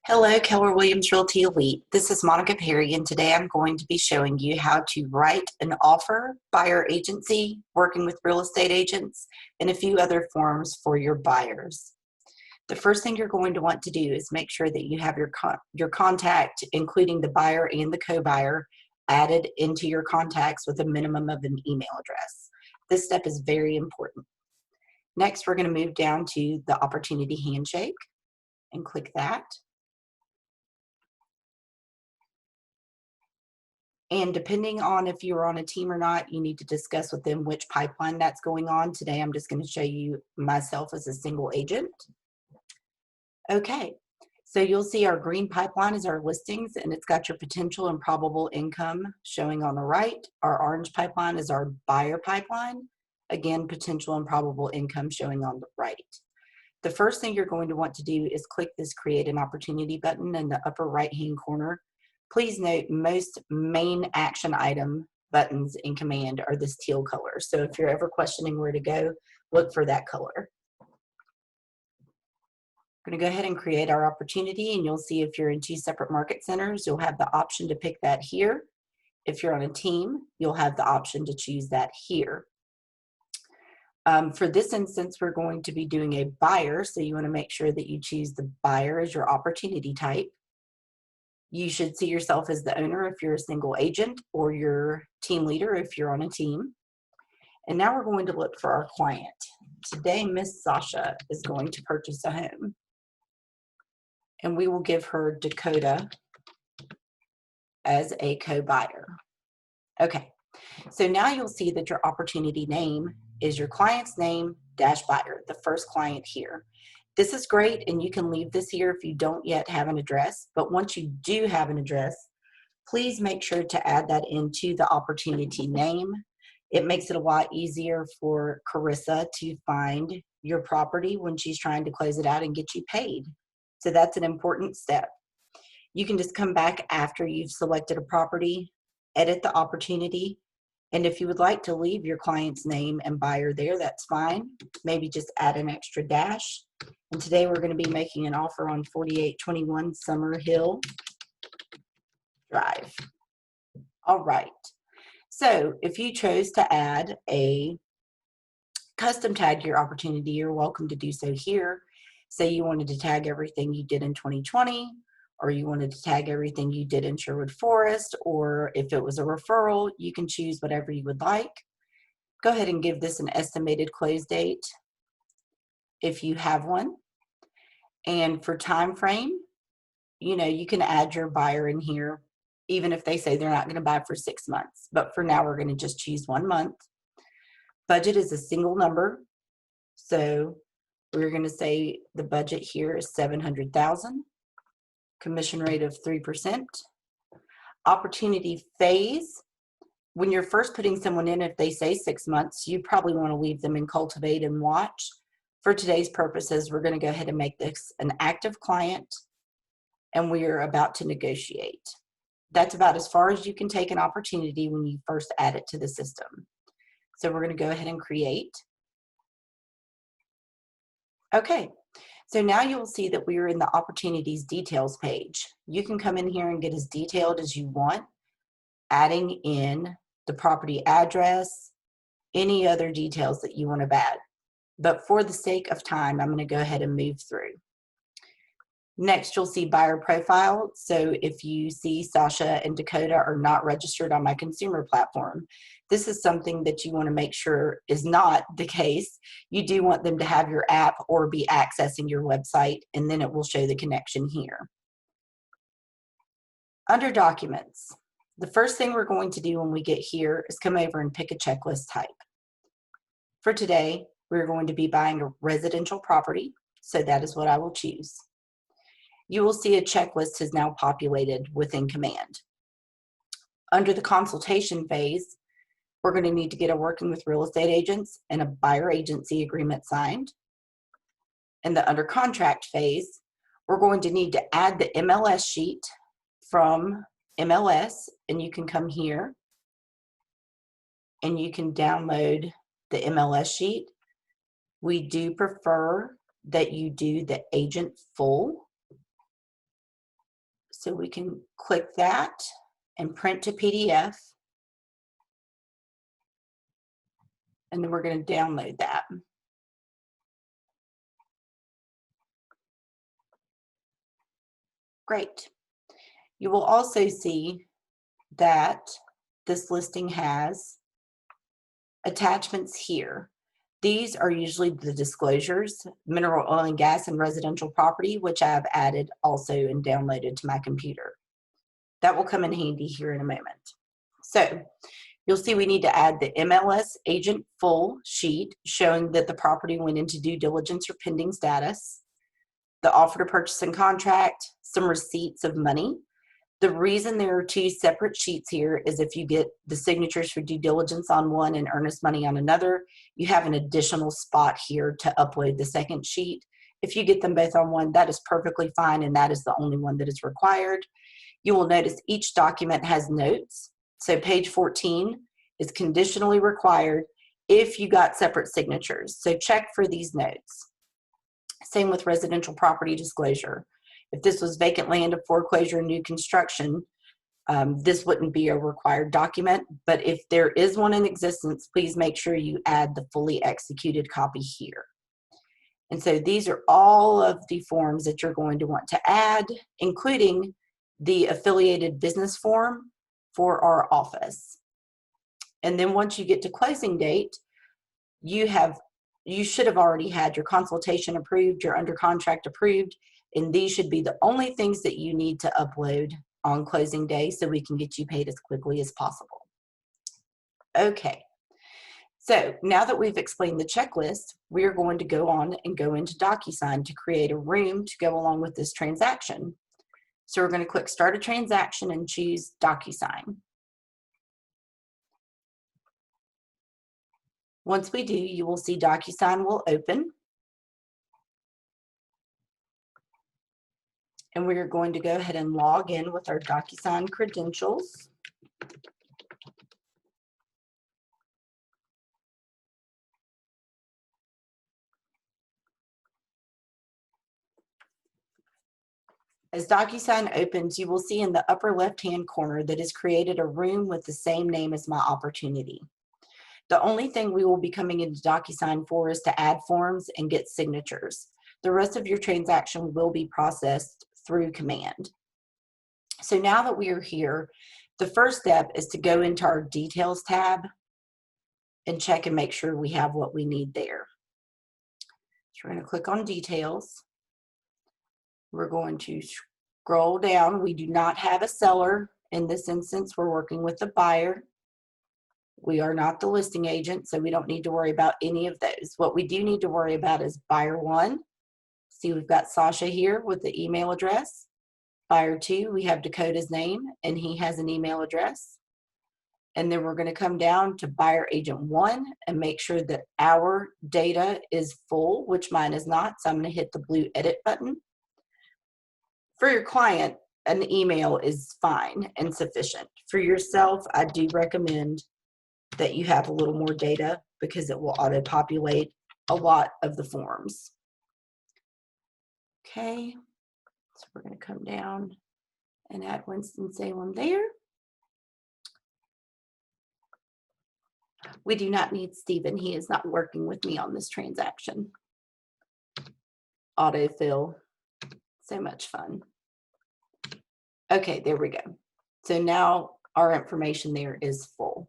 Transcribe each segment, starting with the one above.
Hello, Keller Williams Realty Elite. This is Monica Perry, and today I'm going to be showing you how to write an offer, buyer agency, working with real estate agents, and a few other forms for your buyers. The first thing you're going to want to do is make sure that you have your contact, including the buyer and the co-buyer, added into your contacts with a minimum of an email address. This step is very important. Next, we're going to move down to the opportunity handshake and click that. And depending on if you're on a team or not, you need to discuss with them which pipeline that's going on. Today, I'm just going to show you myself as a single agent. Okay, so you'll see our green pipeline is our listings, and it's got your potential and probable income showing on the right. Our orange pipeline is our buyer pipeline. Again, potential and probable income showing on the right. The first thing you're going to want to do is click this Create an Opportunity button in the upper right-hand corner. Please note most main action item buttons in Command are this teal color. So if you're ever questioning where to go, look for that color. We're going to go ahead and create our opportunity, and you'll see if you're in two separate market centers, you'll have the option to pick that here. If you're on a team, you'll have the option to choose that here. For this instance, we're going to be doing a buyer, so you want to make sure that you choose the buyer as your opportunity type. You should see yourself as the owner if you're a single agent, or your team leader if you're on a team. And now we're going to look for our client. Today, Miss Sasha is going to purchase a home, and we will give her Dakota as a co-buyer. Okay, so now you'll see that your opportunity name is your client's name dash buyer, the first client here. This is great, and you can leave this here if you don't yet have an address, but once you do have an address, please make sure to add that into the opportunity name. It makes it a lot easier for Carissa to find your property when she's trying to close it out and get you paid. So that's an important step. You can just come back after you've selected a property, edit the opportunity, and if you would like to leave your client's name and buyer there, that's fine. Maybe just add an extra dash. And today we're going to be making an offer on 4821 Summer Hill Drive. All right. So if you chose to add a custom tag to your opportunity, you're welcome to do so here. Say you wanted to tag everything you did in 2020, or you wanted to tag everything you did in Sherwood Forest, or if it was a referral, you can choose whatever you would like. Go ahead and give this an estimated close date if you have one. And for time frame, you can add your buyer in here, even if they say they're not going to buy for 6 months. But for now, we're going to just choose 1 month. Budget is a single number. So we're going to say the budget here is $700,000. Commission rate of 3%. Opportunity phase. When you're first putting someone in, if they say 6 months, you probably want to leave them in cultivate and watch. For today's purposes, we're going to go ahead and make this an active client, and we are about to negotiate. That's about as far as you can take an opportunity when you first add it to the system. So we're going to go ahead and create. Okay, so now you'll see that we are in the opportunities details page. You can come in here and get as detailed as you want, adding in the property address, any other details that you want to add. But for the sake of time, I'm going to go ahead and move through. Next, you'll see buyer profile. So if you see Sasha and Dakota are not registered on my consumer platform, this is something that you want to make sure is not the case. You do want them to have your app or be accessing your website, and then it will show the connection here. Under documents, the first thing we're going to do when we get here is come over and pick a checklist type. For today, we're going to be buying a residential property, so that is what I will choose. You will see a checklist is now populated within Command. Under the consultation phase, we're going to need to get a working with real estate agents and a buyer agency agreement signed. In the under contract phase, we're going to need to add the MLS sheet from MLS, and you can come here and you can download the MLS sheet. We do prefer that you do the agent full. So we can click that and print to PDF. And then we're going to download that. Great. You will also see that this listing has attachments here. These are usually the disclosures, mineral oil and gas and residential property, which I've added also and downloaded to my computer. That will come in handy here in a moment. So you'll see we need to add the MLS agent full sheet showing that the property went into due diligence or pending status, the offer to purchase and contract, some receipts of money. The reason there are two separate sheets here is if you get the signatures for due diligence on one and earnest money on another, you have an additional spot here to upload the second sheet. If you get them both on one, that is perfectly fine, and that is the only one that is required. You will notice each document has notes. So page 14 is conditionally required if you got separate signatures. So check for these notes. Same with residential property disclosure. If this was vacant land of foreclosure and new construction, this wouldn't be a required document, but if there is one in existence, please make sure you add the fully executed copy here. And so these are all of the forms that you're going to want to add, including the affiliated business form for our office. And then once you get to closing date, you should have already had your consultation approved, your under contract approved, and these should be the only things that you need to upload on closing day so we can get you paid as quickly as possible. Okay, so now that we've explained the checklist, we're going to go on and go into DocuSign to create a room to go along with this transaction. So we're going to click Start a Transaction and choose DocuSign. Once we do, you will see DocuSign will open. And we are going to go ahead and log in with our DocuSign credentials. As DocuSign opens, you will see in the upper left-hand corner that has created a room with the same name as my opportunity. The only thing we will be coming into DocuSign for is to add forms and get signatures. The rest of your transaction will be processed through command. So now that we are here, the first step is to go into our Details tab and check and make sure we have what we need there. So we're going to click on Details. We're going to scroll down. We do not have a seller in this instance. We're working with the buyer. We are not the listing agent, so we don't need to worry about any of those. What we do need to worry about is buyer 1. See, we've got Sasha here with the email address. Buyer 2, we have Dakota's name, and he has an email address. And then we're going to come down to buyer agent 1 and make sure that our data is full, which mine is not. So I'm going to hit the blue edit button. For your client, an email is fine and sufficient. For yourself, I do recommend that you have a little more data because it will auto-populate a lot of the forms. Okay, so we're going to come down and add Winston-Salem there. We do not need Stephen. He is not working with me on this transaction. Autofill. So much fun. Okay, there we go. So now our information there is full.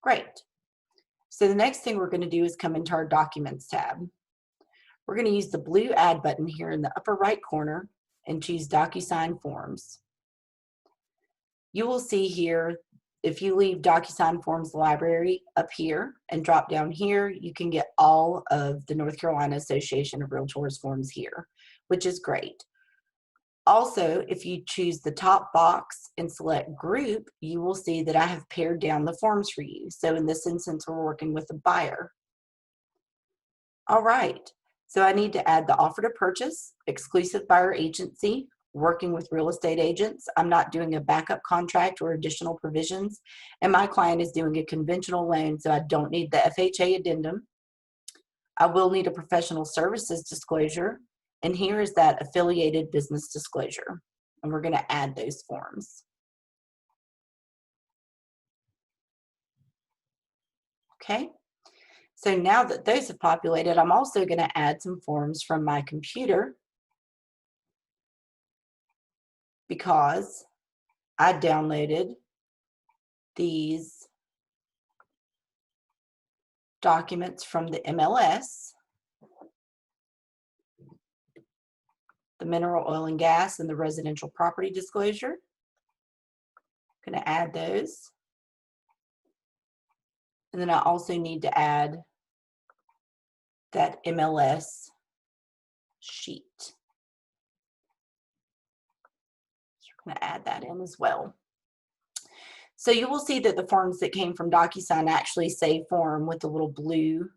Great. So the next thing we're going to do is come into our Documents tab. We're going to use the blue Add button here in the upper right corner and choose DocuSign Forms. You will see here, if you leave DocuSign Forms Library up here and drop down here, you can get all of the North Carolina Association of Realtors forms here, which is great. Also, if you choose the top box and select Group, you will see that I have pared down the forms for you. So in this instance, we're working with a buyer. All right, so I need to add the offer to purchase, exclusive buyer agency, working with real estate agents. I'm not doing a backup contract or additional provisions, and my client is doing a conventional loan, so I don't need the FHA addendum. I will need a professional services disclosure, and here is that affiliated business disclosure. and we're going to add those forms. Okay, so now that those have populated, I'm also going to add some forms from my computer because I downloaded these documents from the MLS, the mineral oil and gas and the residential property disclosure. I'm going to add those. And then I also need to add that MLS sheet. So we're going to add that in as well. So you will see that the forms that came from DocuSign actually say form with a little blue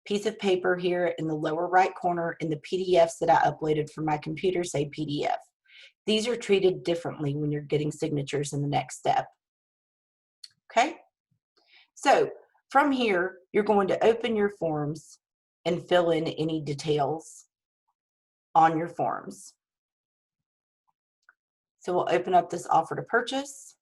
piece of paper here in the lower right corner, and the PDFs that I uploaded from my computer say PDF. These are treated differently when you're getting signatures in the next step. Okay? So from here, you're going to open your forms and fill in any details on your forms. So we'll open up this offer to purchase.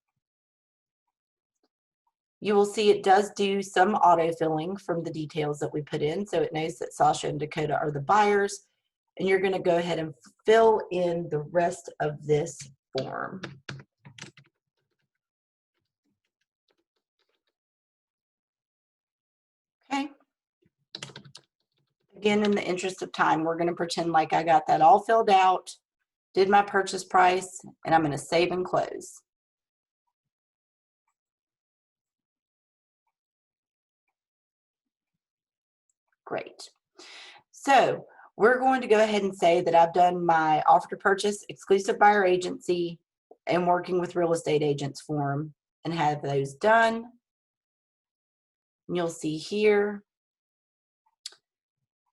You will see it does do some auto-filling from the details that we put in, so it knows that Sasha and Dakota are the buyers, and you're going to go ahead and fill in the rest of this form. Okay. Again, in the interest of time, we're going to pretend like I got that all filled out, did my purchase price, and I'm going to save and close. Great. So we're going to go ahead and say that I've done my offer to purchase, exclusive buyer agency, and working with real estate agents form, and have those done. And you'll see here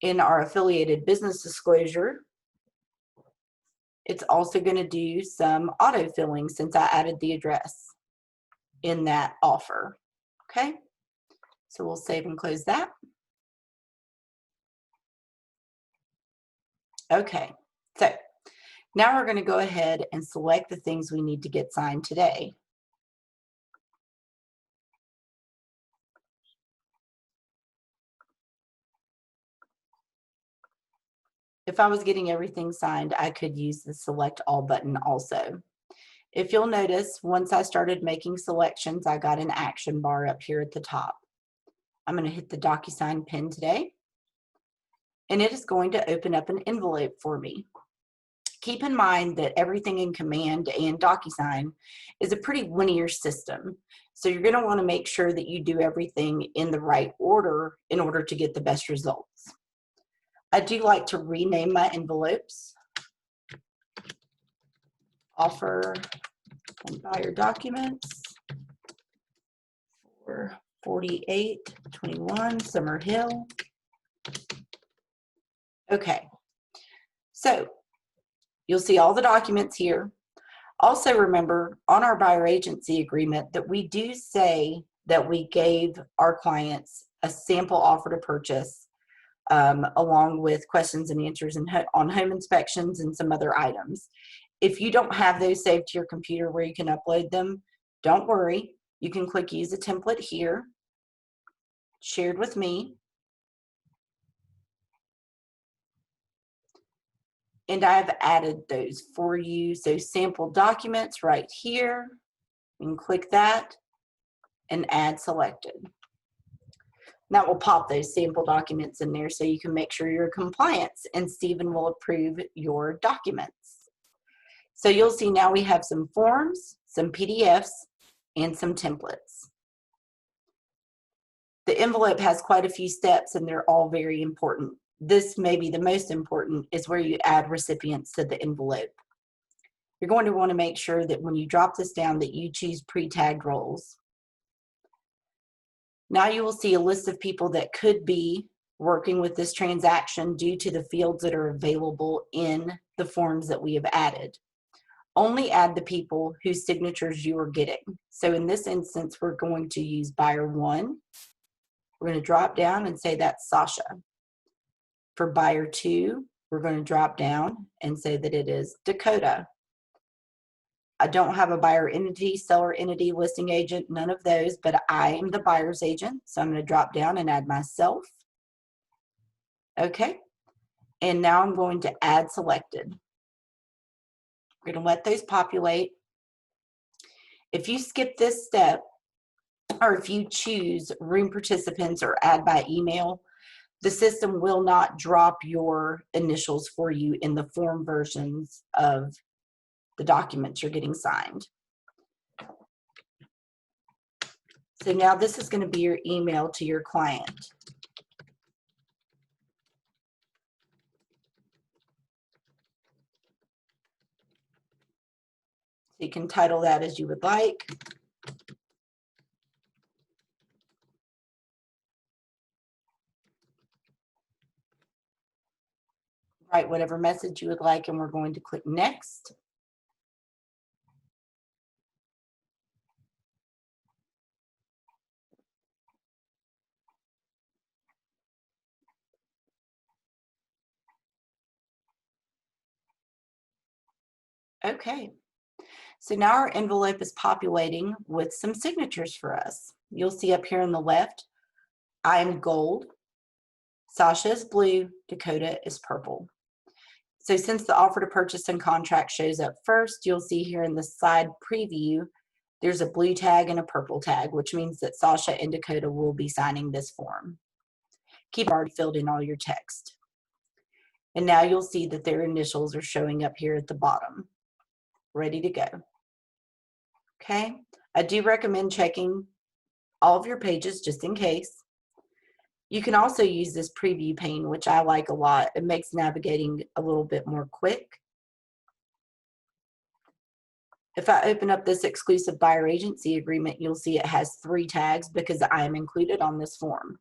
in our affiliated business disclosure, it's also going to do some auto-filling since I added the address in that offer. Okay, so we'll save and close that. Okay, so now we're going to go ahead and select the things we need to get signed today. If I was getting everything signed, I could use the select all button also. If you'll notice, once I started making selections, I got an action bar up here at the top. I'm going to hit the DocuSign pin today, and it is going to open up an envelope for me. Keep in mind that everything in Command and DocuSign is a pretty linear system. So you're going to want to make sure that you do everything in the right order in order to get the best results. I do like to rename my envelopes. Offer and buyer documents for 4821 Summer Hill. Okay, so you'll see all the documents here. Also remember on our buyer agency agreement that we do say that we gave our clients a sample offer to purchase along with questions and answers on home inspections and some other items. If you don't have those saved to your computer where you can upload them, don't worry. You can click use a template here, shared with me. And I've added those for you. So sample documents right here. You can click that and add selected. That will pop those sample documents in there so you can make sure you're in compliance, and Stephen will approve your documents. So you'll see now we have some forms, some PDFs, and some templates. The envelope has quite a few steps and they're all very important. This may be the most important is where you add recipients to the envelope. You're going to want to make sure that when you drop this down that you choose pre-tagged roles. Now you will see a list of people that could be working with this transaction due to the fields that are available in the forms that we have added. Only add the people whose signatures you are getting. So in this instance, we're going to use buyer 1. We're going to drop down and say that's Sasha. For buyer 2, we're going to drop down and say that it is Dakota. I don't have a buyer entity, seller entity, listing agent, none of those, but I am the buyer's agent. So I'm going to drop down and add myself. Okay. And now I'm going to add selected. We're going to let those populate. If you skip this step, or if you choose room participants or add by email, the system will not drop your initials for you in the form versions of the documents you're getting signed. So now this is going to be your email to your client. So you can title that as you would like. Write whatever message you would like, and we're going to click next. Okay. So now our envelope is populating with some signatures for us. You'll see up here on the left, I'm gold, Sasha is blue, Dakota is purple. So since the offer to purchase and contract shows up first, you'll see here in the side preview, there's a blue tag and a purple tag, which means that Sasha and Dakota will be signing this form. Keep already filled in all your text. And now you'll see that their initials are showing up here at the bottom, ready to go. Okay, I do recommend checking all of your pages just in case. You can also use this preview pane, which I like a lot. It makes navigating a little bit more quick. If I open up this exclusive buyer agency agreement, you'll see it has 3 tags because I am included on this form.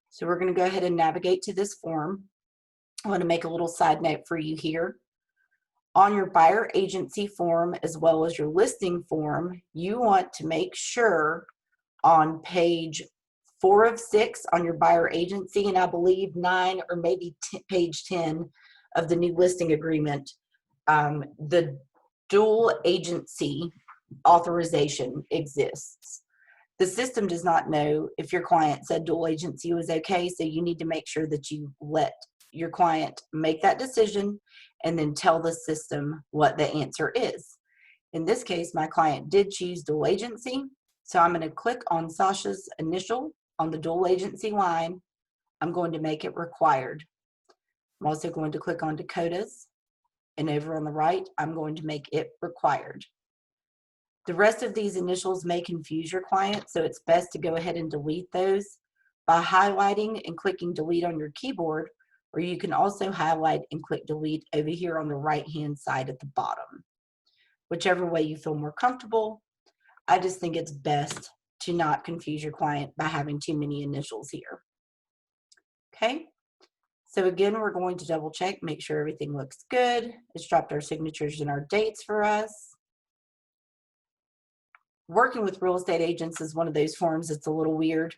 So we're going to go ahead and navigate to this form. I want to make a little side note for you here. On your buyer agency form, as well as your listing form, you want to make sure on page 4 of 6 on your buyer agency, and I believe 9 or maybe page 10 of the new listing agreement, the dual agency authorization exists. The system does not know if your client said dual agency was okay, so you need to make sure that you let your client make that decision and then tell the system what the answer is. In this case, my client did choose dual agency, so I'm going to click on Sasha's initial on the dual agency line. I'm going to make it required. I'm also going to click on Dakota's, and over on the right, I'm going to make it required. The rest of these initials may confuse your client, so it's best to go ahead and delete those by highlighting and clicking delete on your keyboard, or you can also highlight and click delete over here on the right-hand side at the bottom. Whichever way you feel more comfortable. I just think it's best to not confuse your client by having too many initials here. Okay, so again, we're going to double check, make sure everything looks good. It's dropped our signatures and our dates for us. Working with real estate agents is one of those forms that's a little weird.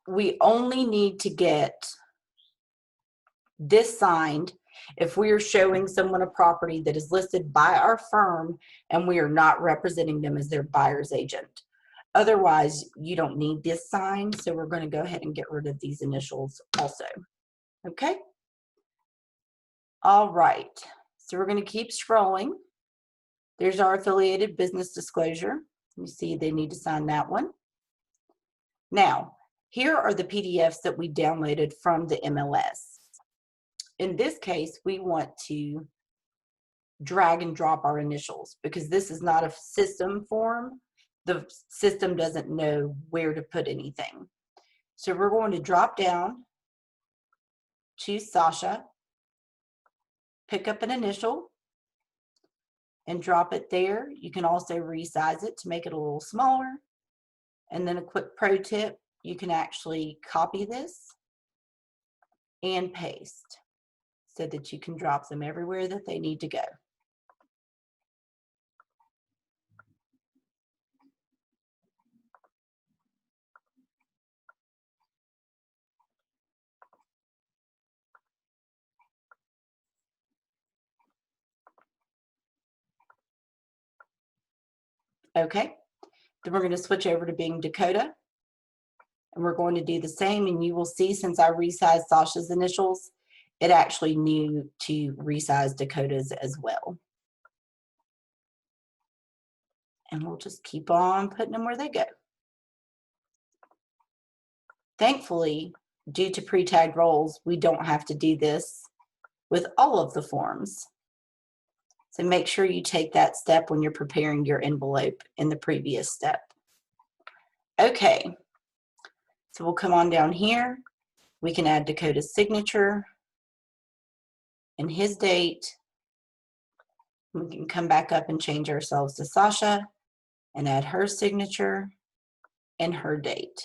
We only need to get this signed if we are showing someone a property that is listed by our firm and we are not representing them as their buyer's agent. Otherwise, you don't need this signed, so we're going to go ahead and get rid of these initials also. Okay? All right. So we're going to keep scrolling. There's our affiliated business disclosure. You see they need to sign that one. Now, here are the PDFs that we downloaded from the MLS. In this case, we want to drag and drop our initials because this is not a system form. The system doesn't know where to put anything. So we're going to drop down, choose Sasha, pick up an initial, and drop it there. You can also resize it to make it a little smaller. And then a quick pro tip, you can actually copy this and paste so that you can drop them everywhere that they need to go. Okay, then we're going to switch over to being Dakota, and we're going to do the same, and you will see since I resized Sasha's initials, it actually knew to resize Dakota's as well. And we'll just keep on putting them where they go. Thankfully, due to pre-tagged roles, we don't have to do this with all of the forms. So make sure you take that step when you're preparing your envelope in the previous step. Okay, so we'll come on down here. We can add Dakota's signature and his date. We can come back up and change ourselves to Sasha and add her signature and her date.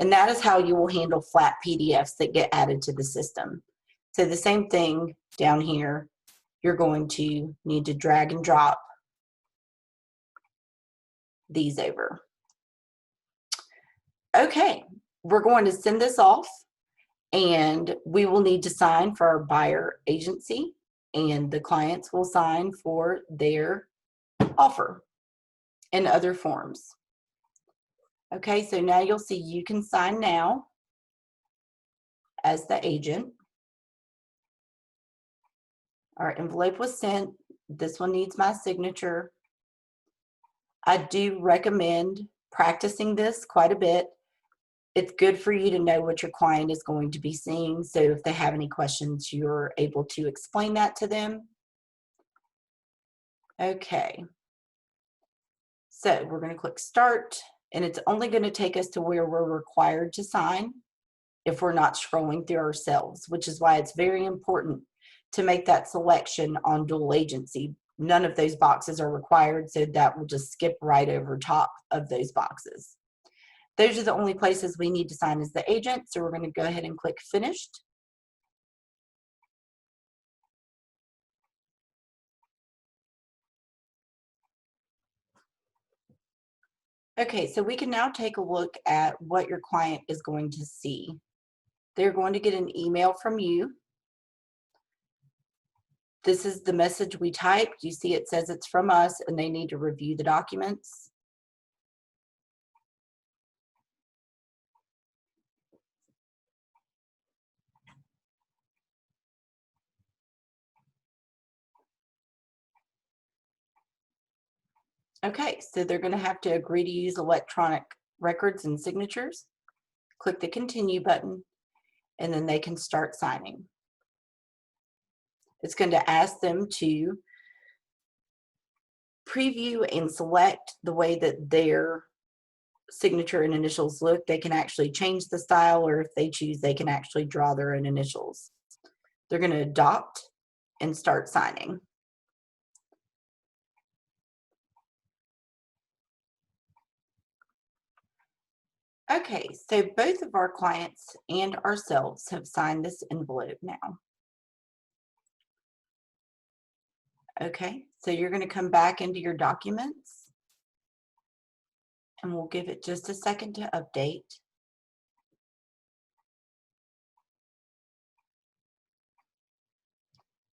And that is how you will handle flat PDFs that get added to the system. So the same thing down here, you're going to need to drag and drop these over. Okay, we're going to send this off, and we will need to sign for our buyer agency, and the clients will sign for their offer and other forms. Okay, so now you'll see you can sign now as the agent. Our envelope was sent. This one needs my signature. I do recommend practicing this quite a bit. It's good for you to know what your client is going to be seeing, so if they have any questions, you're able to explain that to them. Okay, so we're going to click Start, and it's only going to take us to where we're required to sign if we're not scrolling through ourselves, which is why it's very important to make that selection on dual agency. None of those boxes are required, so that will just skip right over top of those boxes. Those are the only places we need to sign as the agent, so we're going to go ahead and click Finished. Okay, so we can now take a look at what your client is going to see. They're going to get an email from you. This is the message we typed. You see it says it's from us, and they need to review the documents. Okay, so they're going to have to agree to use electronic records and signatures. Click the Continue button, and then they can start signing. It's going to ask them to preview and select the way that their signature and initials look. They can actually change the style, or if they choose, they can actually draw their own initials. They're going to adopt and start signing. Okay, so both of our clients and ourselves have signed this envelope now. Okay, so you're going to come back into your documents, and we'll give it just a second to update.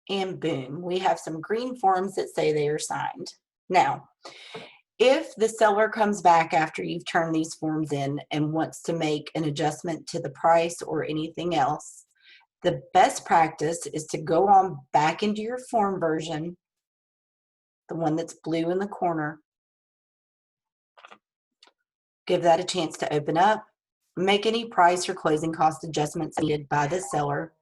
And boom, we have some green forms that say they are signed. Now, if the seller comes back after you've turned these forms in and wants to make an adjustment to the price or anything else, the best practice is to go on back into your form version, the one that's blue in the corner. Give that a chance to open up. Make any price or closing cost adjustments needed by the seller.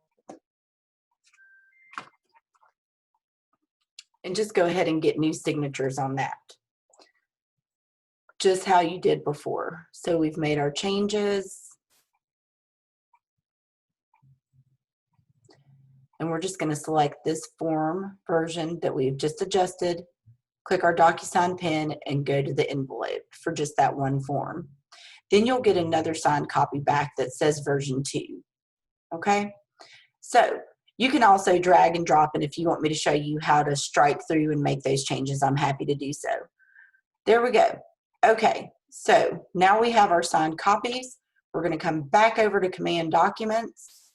And just go ahead and get new signatures on that. Just how you did before. So we've made our changes. And we're just going to select this form version that we've just adjusted. Click our DocuSign pen and go to the envelope for just that one form. Then you'll get another signed copy back that says version 2. Okay? So you can also drag and drop, and if you want me to show you how to strike through and make those changes, I'm happy to do so. There we go. Okay, so now we have our signed copies. We're going to come back over to Command Documents.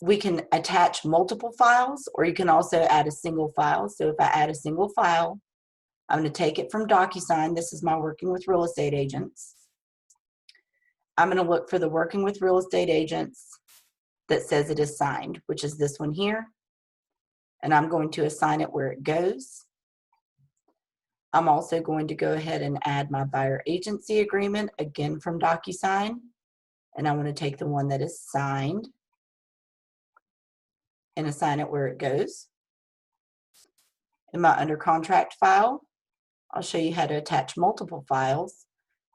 We can attach multiple files, or you can also add a single file. So if I add a single file, I'm going to take it from DocuSign. This is my working with real estate agents. I'm going to look for the working with real estate agents that says it is signed, which is this one here. And I'm going to assign it where it goes. I'm also going to go ahead and add my buyer agency agreement, again from DocuSign. And I want to take the one that is signed and assign it where it goes. In my under contract file, I'll show you how to attach multiple files.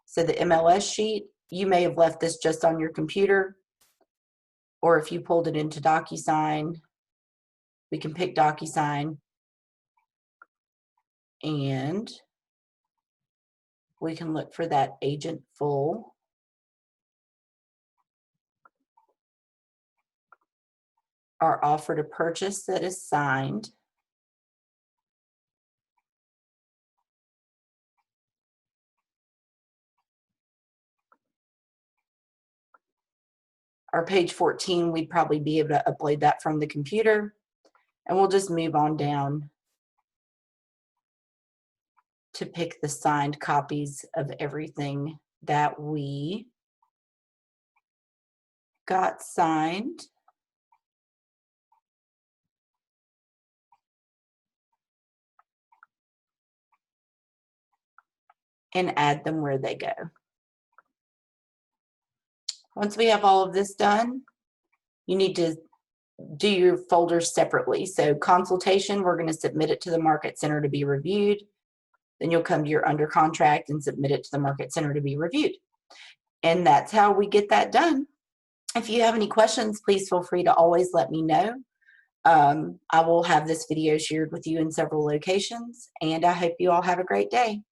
So the MLS sheet, you may have left this just on your computer, or if you pulled it into DocuSign, we can pick DocuSign and we can look for that agent full. Our offer to purchase that is signed. Our page 14, we'd probably be able to upload that from the computer. And we'll just move on down to pick the signed copies of everything that we got signed. And add them where they go. Once we have all of this done, you need to do your folders separately. So consultation, we're going to submit it to the Market Center to be reviewed. Then you'll come to your under contract and submit it to the Market Center to be reviewed. And that's how we get that done. If you have any questions, please feel free to always let me know. I will have this video shared with you in several locations, and I hope you all have a great day.